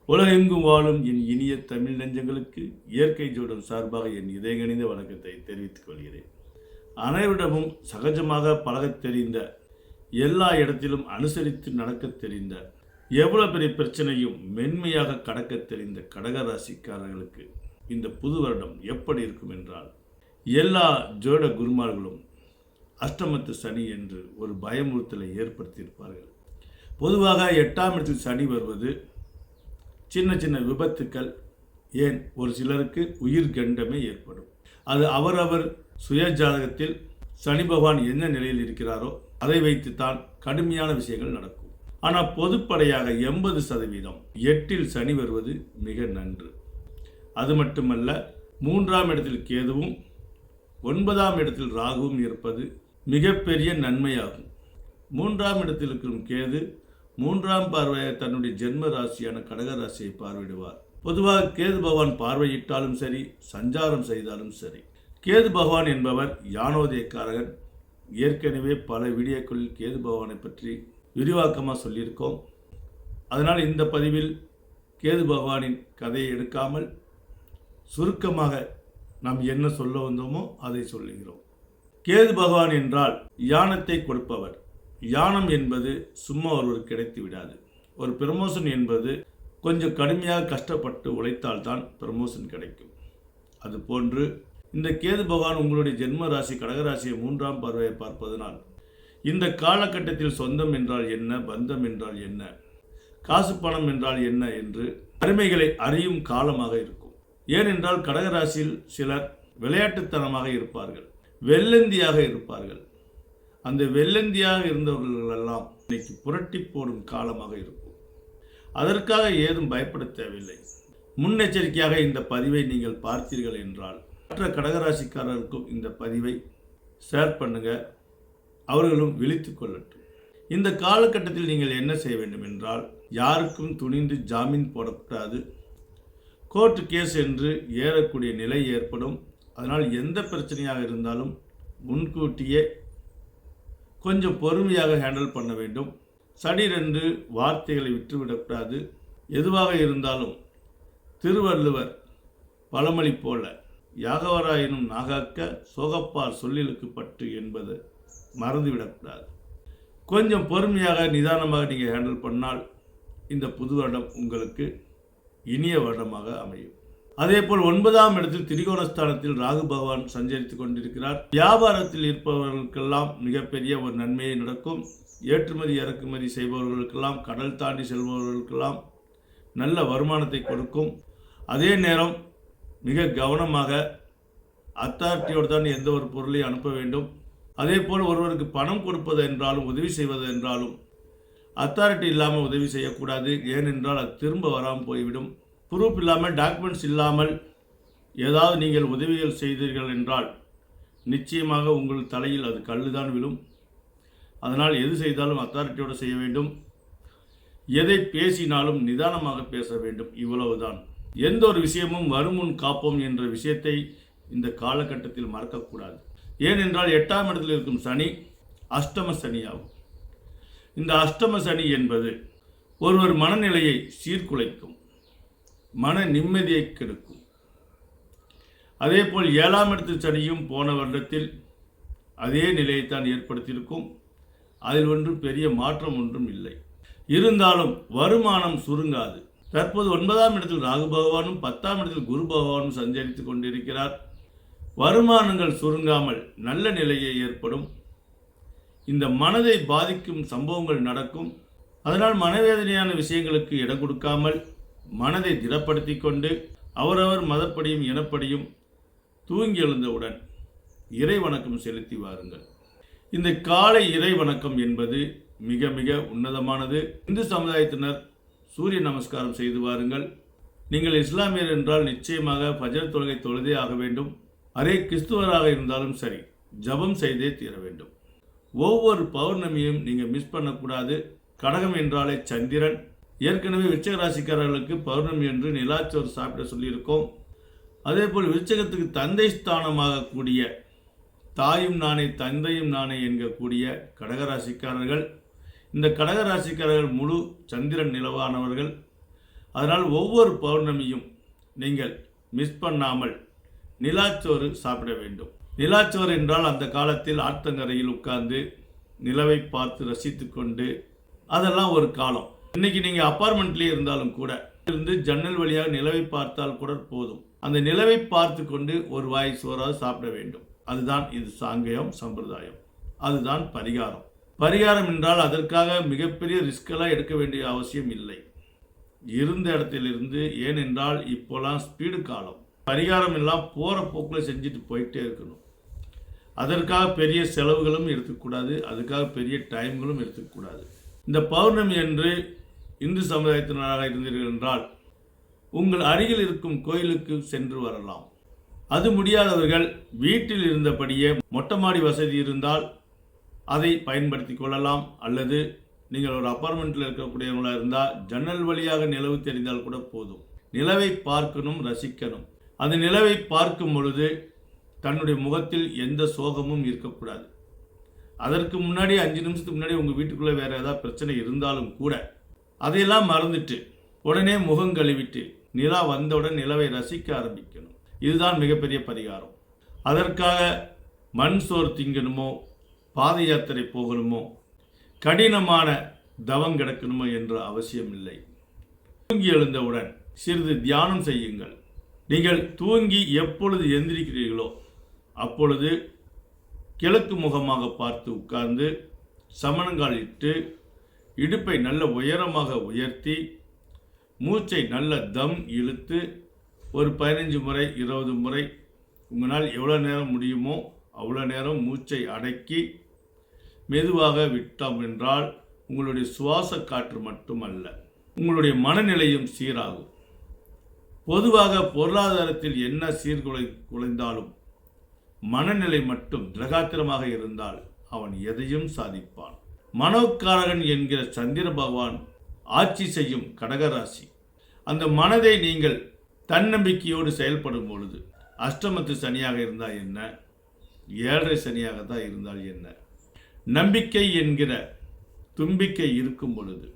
உலகெங்கும் வாழும் என் இனிய தமிழ் நெஞ்சங்களுக்கு இயற்கை ஜோடம் சார்பாக என் இதயகணிந்த வணக்கத்தை தெரிவித்துக் கொள்கிறேன். அனைவரிடமும் சகஜமாக பழகத் தெரிந்த, எல்லா இடத்திலும் அனுசரித்து நடக்கத் தெரிந்த, எவ்வளவு பெரிய பிரச்சனையும் மென்மையாக கடக்க தெரிந்த கடகராசிக்காரர்களுக்கு இந்த புது வருடம் எப்படி இருக்கும் என்றால், எல்லா ஜோட குருமார்களும் அஷ்டமத்து சனி என்று ஒரு பயமுறுத்தலை ஏற்படுத்தியிருப்பார்கள். பொதுவாக 8ஆம் இடத்தில் சனி வருவது சின்ன சின்ன விபத்துக்கள், ஏன் ஒரு சிலருக்கு உயிர் கண்டமே ஏற்படும். அது அவரவர் சுய ஜாதகத்தில் சனி பகவான் என்ன நிலையில் இருக்கிறாரோ அதை வைத்துத்தான் கடுமையான விஷயங்கள் நடக்கும். ஆனால் பொதுப்படையாக 80% 8இல் சனி வருவது மிக நன்று. அது மட்டுமல்ல, 3ஆம் இடத்தில் கேதுவும் 9ஆம் இடத்தில் ராகுவும் இருப்பது மிகப்பெரிய நன்மையாகும். 3ஆம் இடத்தில் இருக்கும் கேது 3ஆம் பார்வையை தன்னுடைய ஜென்ம ராசியான கடகராசியை பார்வையிடுவார். பொதுவாக கேது பகவான் பார்வையிட்டாலும் சரி, சஞ்சாரம் செய்தாலும் சரி, கேது பகவான் என்பவர் யானோதயக்காரகன். ஏற்கனவே பல வீடியோக்களில் கேது பகவானை பற்றி விரிவாக்கமாக சொல்லியிருக்கோம். அதனால் இந்த பதிவில் கேது பகவானின் கதையை எடுக்காமல் சுருக்கமாக நாம் என்ன சொல்ல வந்தோமோ அதை சொல்லுகிறோம். கேது பகவான் என்றால் யானத்தை கொடுப்பவர். யானம் என்பது சும்மா ஒருவர் கிடைத்து விடாது. ஒரு ப்ரமோஷன் என்பது கொஞ்சம் கடுமையாக கஷ்டப்பட்டு உழைத்தால்தான் ப்ரமோஷன் கிடைக்கும். அதுபோன்று இந்த கேது பகவான் உங்களுடைய ஜென்ம ராசி கடகராசியை 3ஆம் பார்வையை பார்ப்பதனால் இந்த காலகட்டத்தில் சொந்தம் என்றால் என்ன, பந்தம் என்றால் என்ன, காசு பணம் என்றால் என்ன என்று அருமைகளை அறியும் காலமாக இருக்கும். ஏனென்றால் கடகராசியில் சிலர் விளையாட்டுத்தனமாக இருப்பார்கள், வெள்ளந்தியாக இருப்பார்கள். அந்த வெள்ளந்தியாக இருந்தவர்களெல்லாம் இன்னைக்கு புரட்டி போடும் காலமாக இருக்கும். அதற்காக ஏதும் பயப்பட தேவையில்லை. முன்னெச்சரிக்கையாக இந்த பதிவை நீங்கள் பார்த்தீர்கள் என்றால் மற்ற கடகராசிக்காரர்களுக்கும் இந்த பதிவை ஷேர் பண்ணுங்க, அவர்களும் விழித்து கொள்ளட்டும். இந்த காலகட்டத்தில் நீங்கள் என்ன செய்ய வேண்டும் என்றால், யாருக்கும் துணிந்து ஜாமீன் போடக்கூடாது. கோர்ட்டு கேஸ் என்று ஏறக்கூடிய நிலை ஏற்படும். அதனால் எந்த பிரச்சனையாக இருந்தாலும் முன்கூட்டியே கொஞ்சம் பொறுமையாக ஹேண்டில் பண்ண வேண்டும். சடீரென்று வார்த்தைகளை விட்டுவிடக்கூடாது. எதுவாக இருந்தாலும் திருவள்ளுவர் பழமொழி போல யாகவராயினும் நாகாக்க சோகப்பார் சொல்லிலுக்கு பட்டு என்பது மறந்துவிடக்கூடாது. கொஞ்சம் பொறுமையாக நிதானமாக நீங்கள் ஹேண்டில் பண்ணால் இந்த புது வருடம் உங்களுக்கு இனிய வருடமாக அமையும். அதேபோல் 9ஆம் இடத்தில் திரிகோணஸ்தானத்தில் ராகு பகவான் சஞ்சரித்துக் கொண்டிருக்கிறார். வியாபாரத்தில் இருப்பவர்களுக்கெல்லாம் மிகப்பெரிய ஒரு நன்மையை நடக்கும். ஏற்றுமதி இறக்குமதி செய்பவர்களுக்கெல்லாம், கடல் தாண்டி செல்பவர்களுக்கெல்லாம் நல்ல வருமானத்தை கொடுக்கும். அதே நேரம் மிக கவனமாக அத்தாரிட்டியோடு தான் எந்த ஒரு பொருளையும் அனுப்ப வேண்டும். அதே போல் ஒருவருக்கு பணம் கொடுப்பது என்றாலும், உதவி செய்வது என்றாலும் அத்தாரிட்டி இல்லாமல் உதவி செய்யக்கூடாது. ஏனென்றால் அது திரும்ப வராமல் போய்விடும். ப்ரூஃப் இல்லாமல், டாக்குமெண்ட்ஸ் இல்லாமல் ஏதாவது நீங்கள் உதவிகள் செய்தீர்கள் என்றால் நிச்சயமாக உங்கள் தலையில் அது கல்லுதான் விழும். அதனால் எது செய்தாலும் அத்தாரிட்டியோடு செய்ய வேண்டும். எதை பேசினாலும் நிதானமாக பேச வேண்டும். இவ்வளவுதான். எந்த ஒரு விஷயமும் வருமுன் காப்போம் என்ற விஷயத்தை இந்த காலகட்டத்தில் மறக்கக்கூடாது. ஏனென்றால் 8ஆம் இடத்தில் இருக்கும் சனி அஷ்டம சனியாகும். இந்த அஷ்டம சனி என்பது ஒருவர் மனநிலையை சீர்குலைக்கும், மன நிம்மதியை கெடுக்கும். அதே போல் 7ஆம் இடத்தில் சனியும் போன வருடத்தில் அதே நிலையைத்தான் ஏற்படுத்தியிருக்கும். அதில் ஒன்றும் பெரிய மாற்றம் ஒன்றும் இல்லை. இருந்தாலும் வருமானம் சுருங்காது. தற்போது 9ஆம் இடத்தில் ராகு பகவானும் 10ஆம் இடத்தில் குரு பகவானும் சஞ்சரித்துக் கொண்டிருக்கிறார். வருமானங்கள் சுருங்காமல் நல்ல நிலையை ஏற்படும். இந்த மனதை பாதிக்கும் சம்பவங்கள் நடக்கும். அதனால் மனவேதனையான விஷயங்களுக்கு இடம் கொடுக்காமல் மனதை திடப்படுத்தி கொண்டு அவரவர் மதப்படியும் இனப்படியும் தூங்கி எழுந்தவுடன் இறை வணக்கம் செலுத்தி வாருங்கள். இந்த காலை இறை வணக்கம் என்பது மிக மிக உன்னதமானது. இந்து சமுதாயத்தினர் சூரிய நமஸ்காரம் செய்து வாருங்கள். நீங்கள் இஸ்லாமியர் என்றால் நிச்சயமாக ஃபஜர் தொழுகை தொழுதே ஆக வேண்டும். அதே கிறிஸ்துவராக இருந்தாலும் சரி, ஜபம் செய்தே தீர வேண்டும். ஒவ்வொரு பௌர்ணமியும் நீங்கள் மிஸ் பண்ணக்கூடாது. கடகம் என்றாலே சந்திரன். ஏற்கனவே விருச்சிக ராசிக்காரர்களுக்கு பௌர்ணமி என்று நிலாச்சோறு சாப்பிட சொல்லியிருக்கோம். அதே போல் விருச்சிகத்துக்கு தந்தை ஸ்தானமாக கூடிய தாயும் நானே தந்தையும் நானே என்கக்கூடிய கடகராசிக்காரர்கள், இந்த கடகராசிக்காரர்கள் முழு சந்திரன் நிலவானவர்கள். அதனால் ஒவ்வொரு பௌர்ணமியும் நீங்கள் மிஸ் பண்ணாமல் நிலாச்சோறு சாப்பிட வேண்டும். நிலாச்சோறு என்றால் அந்த காலத்தில் ஆற்றங்கரையில் உட்கார்ந்து நிலவை பார்த்து ரசித்து கொண்டு அதெல்லாம் ஒரு காலம். இன்னைக்கு நீங்கள் அப்பார்ட்மெண்ட்லேயே இருந்தாலும் கூட இருந்து ஜன்னல் வழியாக நிலவை பார்த்தால் கூட போதும். அந்த நிலவை பார்த்து கொண்டு ஒரு வாய் சோறாவது சாப்பிட வேண்டும். அதுதான் இது சாங்கியம் சம்பிரதாயம். அதுதான் பரிகாரம். பரிகாரம் என்றால் அதற்காக மிகப்பெரிய ரிஸ்கெல்லாம் எடுக்க வேண்டிய அவசியம் இல்லை. இருந்த இடத்திலிருந்து, ஏனென்றால் இப்போலாம் ஸ்பீடு காலம். பரிகாரம் எல்லாம் போகிற போக்கில் செஞ்சுட்டு போயிட்டே இருக்கணும். அதற்காக பெரிய செலவுகளும் எடுத்துக்கூடாது, அதுக்காக பெரிய டைம்களும் எடுத்துக்கூடாது. இந்த பௌர்ணமி என்று இந்து சமுதாயத்தினராக இருந்தீர்கள் என்றால் உங்கள் அருகில் இருக்கும் கோயிலுக்கு சென்று வரலாம். அது முடியாதவர்கள் வீட்டில் இருந்தபடியே மொட்டை மாடி வசதி இருந்தால் அதை பயன்படுத்தி கொள்ளலாம். அல்லது நீங்கள் ஒரு அப்பார்ட்மெண்ட்டில் இருக்கக்கூடியவங்களாக இருந்தால் ஜன்னல் வழியாக நிலவு தெரிந்தால் கூட போதும். நிலவை பார்க்கணும், ரசிக்கணும். அந்த நிலவை பார்க்கும் பொழுது தன்னுடைய முகத்தில் எந்த சோகமும் இருக்கக்கூடாது. அதற்கு முன்னாடி 5 நிமிஷத்துக்கு முன்னாடி உங்கள் வீட்டுக்குள்ளே வேறு ஏதாவது பிரச்சனை இருந்தாலும் கூட அதையெல்லாம் மறந்துட்டு உடனே முகம் கழுவிட்டு நிலா வந்தவுடன் நிலவை ரசிக்க ஆரம்பிக்கணும். இதுதான் மிகப்பெரிய பரிகாரம். அதற்காக மண் சோறு திங்கணுமோ, பாத யாத்திரை போகணுமோ, கடினமான தவம் கிடக்கணுமோ என்ற அவசியம் இல்லை. தூங்கி எழுந்தவுடன் சிறிது தியானம் செய்யுங்கள். நீங்கள் தூங்கி எப்பொழுது எந்திரிக்கிறீர்களோ அப்பொழுது கிழக்கு முகமாக பார்த்து உட்கார்ந்து சமணங்கால் இட்டு இடுப்பை நல்ல உயரமாக உயர்த்தி மூச்சை நல்ல தம் இழுத்து ஒரு 15 முறை 20 முறை உங்களால் எவ்வளோ நேரம் முடியுமோ அவ்வளோ நேரம் மூச்சை அடக்கி மெதுவாக விட்டோம் என்றால் உங்களுடைய சுவாச காற்று மட்டுமல்ல, உங்களுடைய மனநிலையும் சீராகும். பொதுவாக பொருளாதாரத்தில் என்ன சீர்குலைந்தாலும் மனநிலை மட்டும் திரகாத்திரமாக இருந்தால் அவன் எதையும் சாதிப்பான். மனோக்காரகன் என்கிற சந்திர பகவான் ஆட்சி செய்யும் கடகராசி. அந்த மனதை நீங்கள் தன்னம்பிக்கையோடு செயல்படும் பொழுது அஷ்டமத்து சனியாக இருந்தால் என்ன, 7.5 சனியாக தான் இருந்தால் என்ன, நம்பிக்கை என்கிற தும்பிக்கை இருக்கும் பொழுது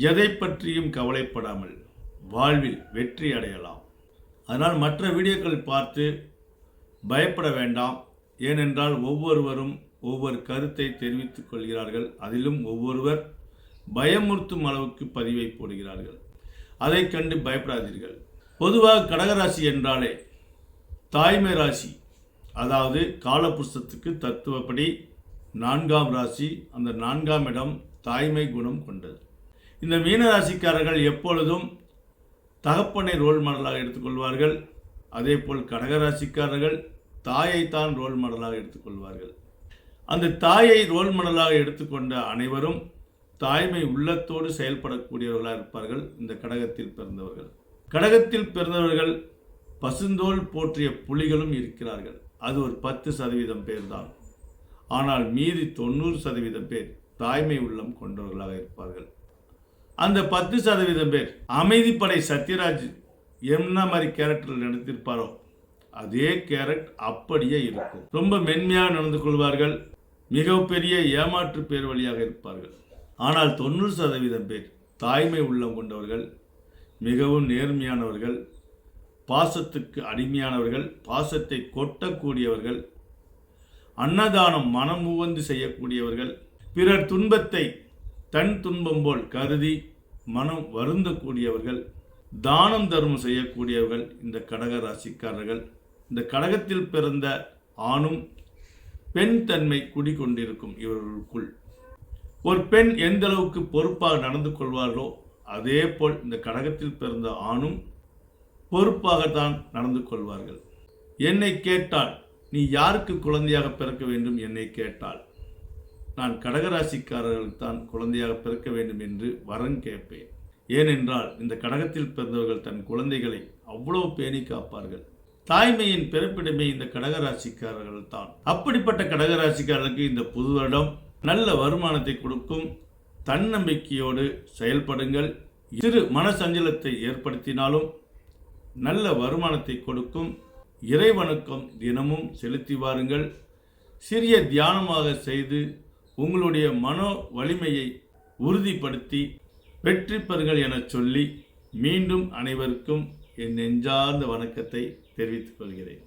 எதை பற்றியும் கவலைப்படாமல் வாழ்வில் வெற்றி அடையலாம். அதனால் மற்ற வீடியோக்கள் பார்த்து பயப்பட வேண்டாம். ஏனென்றால் ஒவ்வொருவரும் ஒவ்வொரு கருத்தை தெரிவித்துக் கொள்கிறார்கள். அதிலும் ஒவ்வொருவர் பயமுறுத்தும் அளவுக்கு பதிவை போடுகிறார்கள். அதை கண்டு பயப்படாதீர்கள். பொதுவாக கடகராசி என்றாலே தாய்மை ராசி, அதாவது காலபுருஷத்துக்கு தத்துவப்படி 4ஆம் ராசி. அந்த 4ஆம் இடம் தாய்மை குணம் கொண்டது. இந்த மீனராசிக்காரர்கள் எப்பொழுதும் தகப்பனை ரோல் மாடலாக எடுத்துக்கொள்வார்கள். அதே போல் கடகராசிக்காரர்கள் தாயைத்தான் ரோல் மாடலாக எடுத்துக்கொள்வார்கள். அந்த தாயை ரோல் மாடலாக எடுத்துக்கொண்ட அனைவரும் தாய்மை உள்ளத்தோடு செயல்படக்கூடியவர்களாக இருப்பார்கள். இந்த கடகத்தில் பிறந்தவர்கள், கடகத்தில் பிறந்தவர்கள் பசுந்தோல் போற்றிய புலிகளும் இருக்கிறார்கள். அது ஒரு 10% பேர் தான். ஆனால் மீதி 90% பேர் தாய்மை உள்ளம் கொண்டவர்களாக இருப்பார்கள். அந்த 10% பேர் அமைதிப்படை சத்யராஜ் என்ன மாதிரி கேரக்டரில் நடித்திருப்பாரோ அதே கேரக்டர் அப்படியே இருக்கும். ரொம்ப மென்மையாக நடந்து கொள்வார்கள். மிகப்பெரிய ஏமாற்று பேர் வழியாக இருப்பார்கள். ஆனால் 90% பேர் தாய்மை உள்ளம் கொண்டவர்கள், மிகவும் நேர்மையானவர்கள், பாசத்துக்கு அடிமையானவர்கள், பாசத்தை கொட்டக்கூடியவர்கள், அன்னதானம் மனமுவந்து செய்யக்கூடியவர்கள், பிறர் துன்பத்தை தன் துன்பம் போல் கருதி மனம் வருந்தக்கூடியவர்கள், தானம் தர்மம் செய்யக்கூடியவர்கள் இந்த கடக ராசிக்காரர்கள். இந்த கடகத்தில் பிறந்த ஆணும் பெண் தன்மை குடிக்கொண்டிருக்கும் இவர்களுக்குள். ஒரு பெண் எந்த அளவுக்கு பொறுப்பாக நடந்து கொள்வார்களோ அதே போல் இந்த கடகத்தில் பிறந்த ஆணும் பொறுப்பாகத்தான் நடந்து கொள்வார்கள். என்னை கேட்டால் நீ யாருக்கு குழந்தையாக பிறக்க வேண்டும், என்னை கேட்டால் நான் கடகராசிக்காரர்களுக்கு தான் குழந்தையாக பிறக்க வேண்டும் என்று வரன் கேட்பேன். ஏனென்றால் இந்த கடகத்தில் பிறந்தவர்கள் தன் குழந்தைகளை அவ்வளவு பேணி காப்பார்கள். தாய்மையின் பிறப்பிடமே இந்த கடகராசிக்காரர்கள் தான். அப்படிப்பட்ட கடகராசிக்காரர்களுக்கு இந்த புது வருடம் நல்ல வருமானத்தை கொடுக்கும். தன்னம்பிக்கையோடு செயல்படுங்கள். சிறு மனசஞ்சலத்தை ஏற்படுத்தினாலும் நல்ல வருமானத்தை கொடுக்கும். இறைவணக்கம் தினமும் செலுத்தி வாருங்கள். சிறிய தியானமாக செய்து உங்களுடைய மனோ வலிமையை உறுதிப்படுத்தி வெற்றி பெறுங்கள் என சொல்லி மீண்டும் அனைவருக்கும் என் நெஞ்சார்ந்த வணக்கத்தை தெரிவித்துக் கொள்கிறேன்.